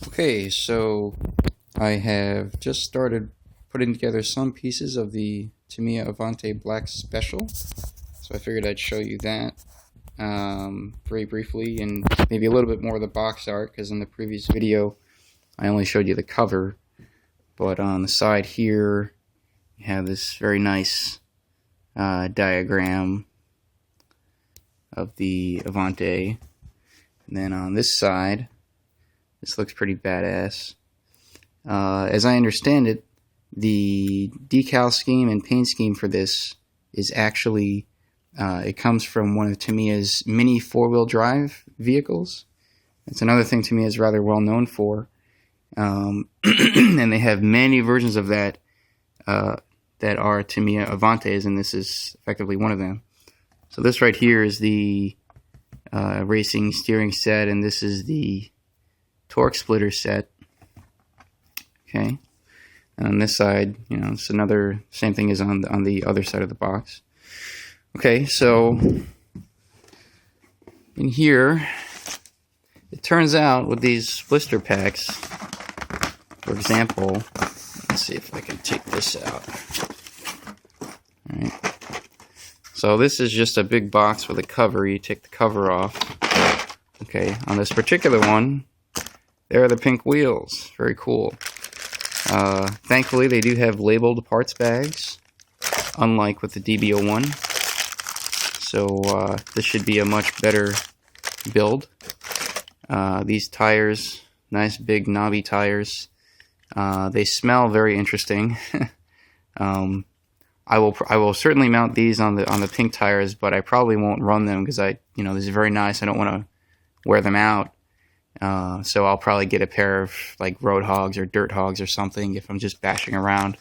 Okay, so I have just started putting together some pieces of the Tamiya Avante Black Special, so I figured I'd show you that very briefly and maybe a little bit more of the box art, because in the previous video I only showed you the cover, but on the side here you have this very nice diagram of the Avante, and then on this side this looks pretty badass. As I understand it, the decal scheme and paint scheme for this is actually, it comes from one of Tamiya's mini four-wheel drive vehicles. It's another thing Tamiya is rather well known for. And they have many versions of that that are Tamiya Avantes, and this is effectively one of them. So this right here is the racing steering set, and this is the torque splitter set. Okay, and on this side, you know, it's another same thing as on the other side of the box. Okay, so in here, it turns out with these blister packs, for example, let's see if I can take this out. All right. So this is just a big box with a cover. You take the cover off. Okay, on this particular one, there are the pink wheels. Very cool. Thankfully, they do have labeled parts bags, unlike with the DB01. So this should be a much better build. These tires, nice big knobby tires. They smell very interesting. I will certainly mount these on the pink tires, but I probably won't run them because this is very nice. I don't want to wear them out. So I'll probably get a pair of like road hogs or dirt hogs or something if I'm just bashing around.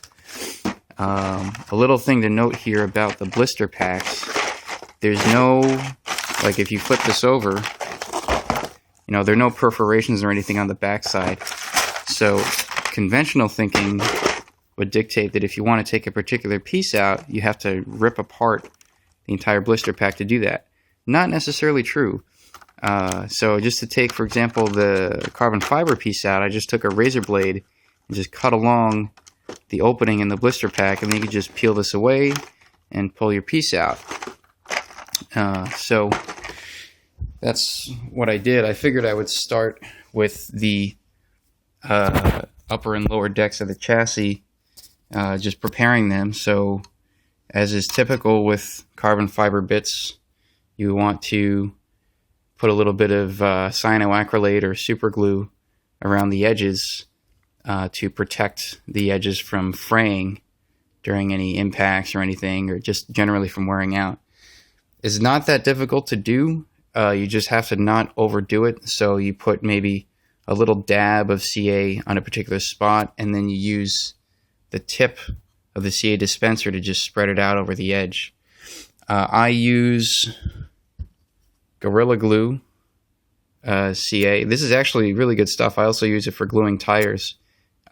A little thing to note here about the blister packs: there's no, like, if you flip this over, there are no perforations or anything on the back side. So conventional thinking would dictate that if you want to take a particular piece out, you have to rip apart the entire blister pack to do that. Not necessarily true. So just to take, for example, the carbon fiber piece out, I just took a razor blade and just cut along the opening in the blister pack, and then you can just peel this away and pull your piece out. So that's what I did. I figured I would start with the upper and lower decks of the chassis, just preparing them. So as is typical with carbon fiber bits, you want to put a little bit of cyanoacrylate or super glue around the edges to protect the edges from fraying during any impacts or anything, or just generally from wearing out. It's not that difficult to do. You just have to not overdo it. So you put maybe a little dab of CA on a particular spot, and then you use the tip of the CA dispenser to just spread it out over the edge. I use Gorilla Glue CA. This is actually really good stuff. I also use it for gluing tires.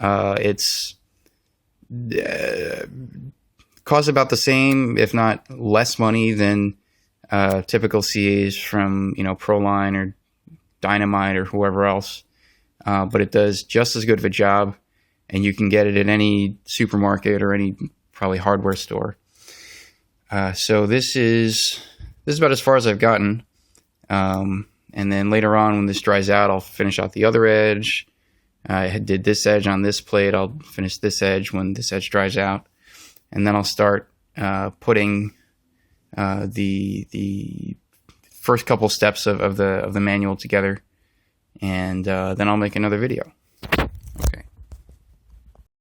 It's costs about the same, if not less money than typical CAs from Proline or Dynamite or whoever else, but it does just as good of a job, and you can get it at any supermarket or any probably hardware store. So this is about as far as I've gotten. And then later on, when this dries out, I'll finish out the other edge. I did this edge on this plate. I'll finish this edge when this edge dries out, and then I'll start putting the first couple steps of the manual together, and then I'll make another video.